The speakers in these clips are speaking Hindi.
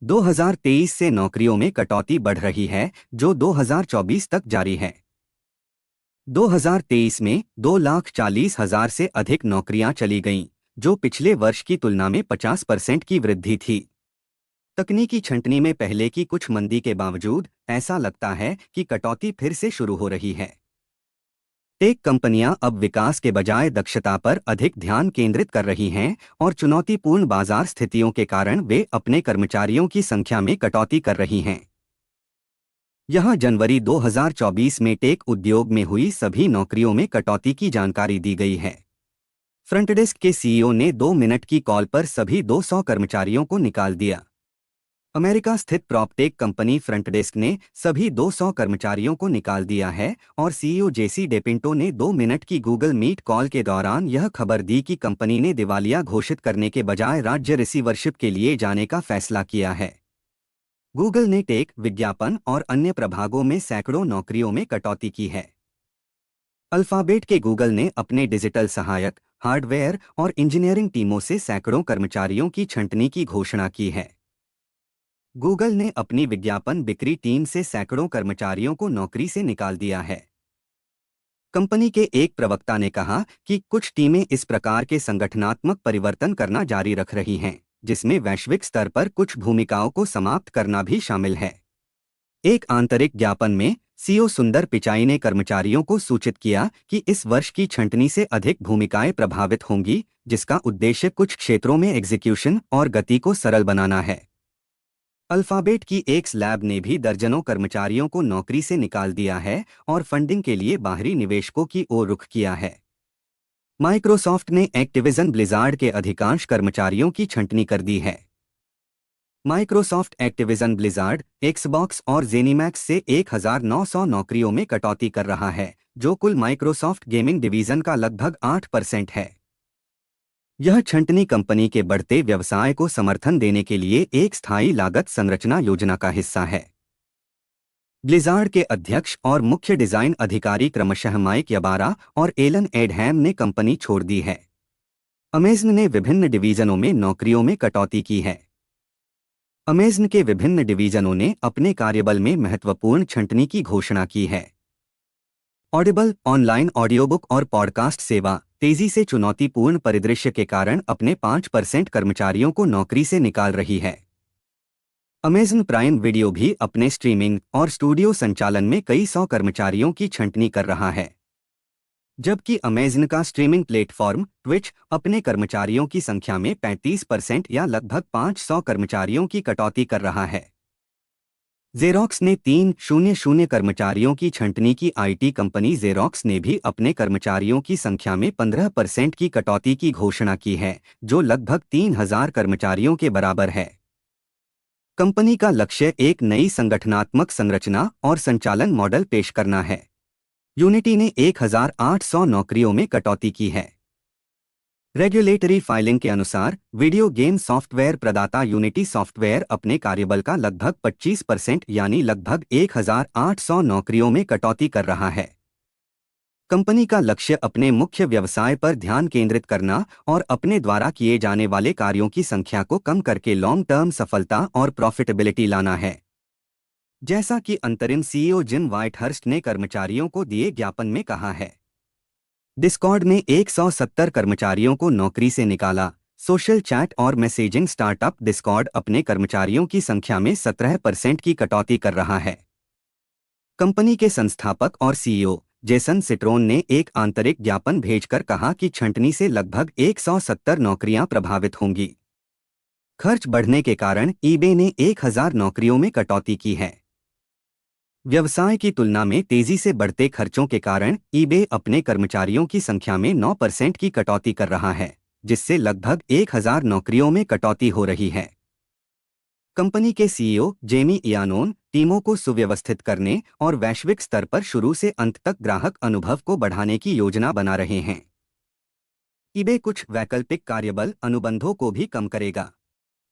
2023 से नौकरियों में कटौती बढ़ रही है, जो 2024 तक जारी है। 2023 में 2,40,000 से अधिक नौकरियां चली गईं, जो पिछले वर्ष की तुलना में 50% की वृद्धि थी। तकनीकी छंटनी में पहले की कुछ मंदी के बावजूद ऐसा लगता है कि कटौती फिर से शुरू हो रही है। टेक कंपनियां अब विकास के बजाय दक्षता पर अधिक ध्यान केंद्रित कर रही हैं और चुनौतीपूर्ण बाजार स्थितियों के कारण वे अपने कर्मचारियों की संख्या में कटौती कर रही हैं। यहां जनवरी 2024 में टेक उद्योग में हुई सभी नौकरियों में कटौती की जानकारी दी गई है। फ्रंटडेस्क के सीईओ ने 2 मिनट की कॉल पर सभी 200 कर्मचारियों को निकाल दिया। अमेरिका स्थित प्रॉपटेक कंपनी फ्रंटडेस्क ने सभी 200 कर्मचारियों को निकाल दिया है और सीईओ जेसी डेपिंटो ने 2 मिनट की गूगल मीट कॉल के दौरान यह खबर दी कि कंपनी ने दिवालिया घोषित करने के बजाय राज्य रिसीवरशिप के लिए जाने का फैसला किया है। गूगल ने टेक, विज्ञापन और अन्य प्रभागों में सैकड़ों नौकरियों में कटौती की है। अल्फाबेट के गूगल ने अपने डिजिटल सहायक, हार्डवेयर और इंजीनियरिंग टीमों से सैकड़ों कर्मचारियों की छंटनी की घोषणा की है। गूगल ने अपनी विज्ञापन बिक्री टीम से सैकड़ों कर्मचारियों को नौकरी से निकाल दिया है। कंपनी के एक प्रवक्ता ने कहा कि कुछ टीमें इस प्रकार के संगठनात्मक परिवर्तन करना जारी रख रही हैं, जिसमें वैश्विक स्तर पर कुछ भूमिकाओं को समाप्त करना भी शामिल है। एक आंतरिक ज्ञापन में सीईओ सुंदर पिचाई ने कर्मचारियों को सूचित किया कि इस वर्ष की छंटनी से अधिक भूमिकाएं प्रभावित होंगी, जिसका उद्देश्य कुछ क्षेत्रों में एग्जीक्यूशन और गति को सरल बनाना है। अल्फाबेट की एक्स लैब ने भी दर्जनों कर्मचारियों को नौकरी से निकाल दिया है और फंडिंग के लिए बाहरी निवेशकों की ओर रुख किया है। माइक्रोसॉफ्ट ने एक्टिविजन ब्लिजार्ड के अधिकांश कर्मचारियों की छंटनी कर दी है। माइक्रोसॉफ्ट एक्टिविजन ब्लिजार्ड, एक्सबॉक्स और जेनीमैक्स से 1,900 नौकरियों में कटौती कर रहा है, जो कुल माइक्रोसॉफ्ट गेमिंग डिवीजन का लगभग 8% है। यह छंटनी कंपनी के बढ़ते व्यवसाय को समर्थन देने के लिए एक स्थायी लागत संरचना योजना का हिस्सा है। ब्लिजार्ड के अध्यक्ष और मुख्य डिजाइन अधिकारी क्रमशः माइक यबारा और एलन एडहैम ने कंपनी छोड़ दी है। अमेज़न ने विभिन्न डिवीजनों में नौकरियों में कटौती की है। अमेज़न के विभिन्न डिवीजनों ने अपने कार्यबल में महत्वपूर्ण छंटनी की घोषणा की है। ऑडिबल, ऑनलाइन ऑडियोबुक और पॉडकास्ट सेवा तेजी से चुनौतीपूर्ण परिदृश्य के कारण अपने 5% कर्मचारियों को नौकरी से निकाल रही है। अमेज़न प्राइम वीडियो भी अपने स्ट्रीमिंग और स्टूडियो संचालन में कई सौ कर्मचारियों की छंटनी कर रहा है। जबकि अमेज़न का स्ट्रीमिंग प्लेटफॉर्म ट्विच अपने कर्मचारियों की संख्या में 35% या लगभग 500 कर्मचारियों की कटौती कर रहा है। ज़ेरॉक्स ने 300 कर्मचारियों की छंटनी की। आईटी कंपनी ज़ेरॉक्स ने भी अपने कर्मचारियों की संख्या में 15% की कटौती की घोषणा की है, जो लगभग 3,000 कर्मचारियों के बराबर है। कंपनी का लक्ष्य एक नई संगठनात्मक संरचना और संचालन मॉडल पेश करना है। यूनिटी ने 1,800 नौकरियों में कटौती की है। रेगुलेटरी फाइलिंग के अनुसार वीडियो गेम सॉफ्टवेयर प्रदाता यूनिटी सॉफ्टवेयर अपने कार्यबल का लगभग 25% यानी लगभग 1,800 नौकरियों में कटौती कर रहा है। कंपनी का लक्ष्य अपने मुख्य व्यवसाय पर ध्यान केंद्रित करना और अपने द्वारा किए जाने वाले कार्यों की संख्या को कम करके लॉन्ग टर्म सफलता और प्रॉफिटेबिलिटी लाना है। जैसा कि अंतरिम सीईओ जिम व्हाइटहर्स्ट ने कर्मचारियों को दिए ज्ञापन में कहा है। डिस्कॉर्ड ने 170 कर्मचारियों को नौकरी से निकाला। सोशल चैट और मैसेजिंग स्टार्टअप डिस्कॉर्ड अपने कर्मचारियों की संख्या में 17% की कटौती कर रहा है। कंपनी के संस्थापक और सीईओ जेसन सिट्रोन ने एक आंतरिक ज्ञापन भेजकर कहा कि छंटनी से लगभग 170 नौकरियां प्रभावित होंगी। खर्च बढ़ने के कारण ईबे ने 1,000 नौकरियों में कटौती की है। व्यवसाय की तुलना में तेजी से बढ़ते खर्चों के कारण ईबे अपने कर्मचारियों की संख्या में 9% की कटौती कर रहा है, जिससे लगभग 1,000 नौकरियों में कटौती हो रही है। कंपनी के सीईओ जेमी इयानोन टीमों को सुव्यवस्थित करने और वैश्विक स्तर पर शुरू से अंत तक ग्राहक अनुभव को बढ़ाने की योजना बना रहे हैं। ईबे कुछ वैकल्पिक कार्यबल अनुबंधों को भी कम करेगा।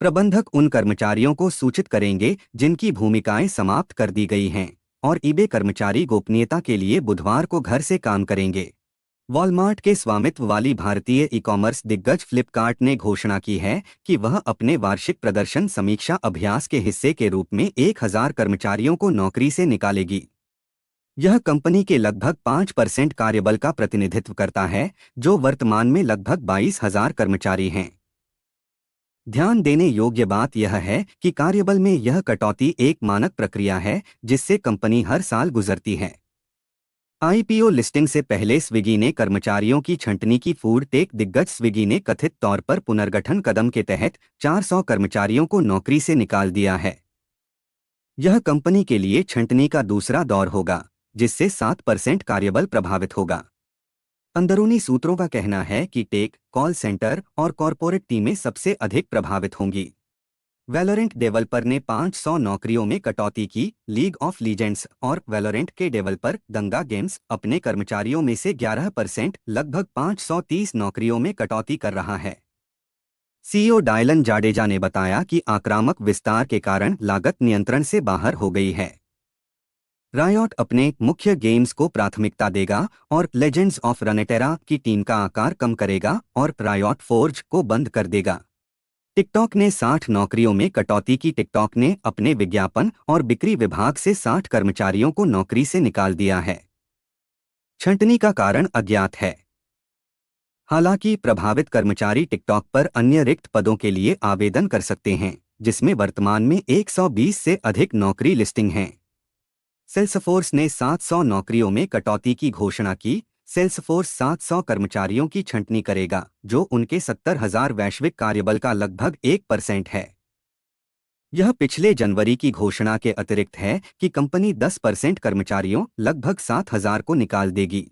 प्रबंधक उन कर्मचारियों को सूचित करेंगे जिनकी भूमिकाएं समाप्त कर दी गई हैं, और ईबे कर्मचारी गोपनीयता के लिए बुधवार को घर से काम करेंगे। वॉलमार्ट के स्वामित्व वाली भारतीय ई-कॉमर्स दिग्गज फ्लिपकार्ट ने घोषणा की है कि वह अपने वार्षिक प्रदर्शन समीक्षा अभ्यास के हिस्से के रूप में 1000 कर्मचारियों को नौकरी से निकालेगी। यह कंपनी के लगभग 5% कार्यबल का प्रतिनिधित्व करता है, जो वर्तमान में लगभग 22,000 कर्मचारी हैं। ध्यान देने योग्य बात यह है कि कार्यबल में यह कटौती एक मानक प्रक्रिया है जिससे कंपनी हर साल गुजरती है। आईपीओ लिस्टिंग से पहले स्विगी ने कर्मचारियों की छंटनी की। फूड टेक दिग्गज स्विगी ने कथित तौर पर पुनर्गठन कदम के तहत 400 कर्मचारियों को नौकरी से निकाल दिया है। यह कंपनी के लिए छंटनी का दूसरा दौर होगा, जिससे 7% कार्यबल प्रभावित होगा। अंदरूनी सूत्रों का कहना है कि टेक, कॉल सेंटर और कॉरपोरेट टीमें सबसे अधिक प्रभावित होंगी। वैलोरेंट डेवलपर ने 500 नौकरियों में कटौती की। लीग ऑफ लीजेंड्स और वैलोरेंट के डेवलपर दंगा गेम्स अपने कर्मचारियों में से 11% लगभग 530 नौकरियों में कटौती कर रहा है। सीईओ डायलन जाडेजा ने बताया कि आक्रामक विस्तार के कारण लागत नियंत्रण से बाहर हो गई है। रायोट अपने मुख्य गेम्स को प्राथमिकता देगा और लेजेंड्स ऑफ रनेटेरा की टीम का आकार कम करेगा और रायोट फोर्ज को बंद कर देगा। टिकटॉक ने 60 नौकरियों में कटौती की। टिकटॉक ने अपने विज्ञापन और बिक्री विभाग से 60 कर्मचारियों को नौकरी से निकाल दिया है। छंटनी का कारण अज्ञात है। हालांकि प्रभावित कर्मचारी टिकटॉक पर अन्य रिक्त पदों के लिए आवेदन कर सकते हैं, जिसमें वर्तमान में 120 से अधिक नौकरी लिस्टिंग हैं। सेल्सफोर्स ने 700 नौकरियों में कटौती की घोषणा की। सेल्सफोर्स 700 कर्मचारियों की छंटनी करेगा, जो उनके 70,000 वैश्विक कार्यबल का लगभग 1% है। यह पिछले जनवरी की घोषणा के अतिरिक्त है कि कंपनी 10% कर्मचारियों लगभग 7,000 को निकाल देगी।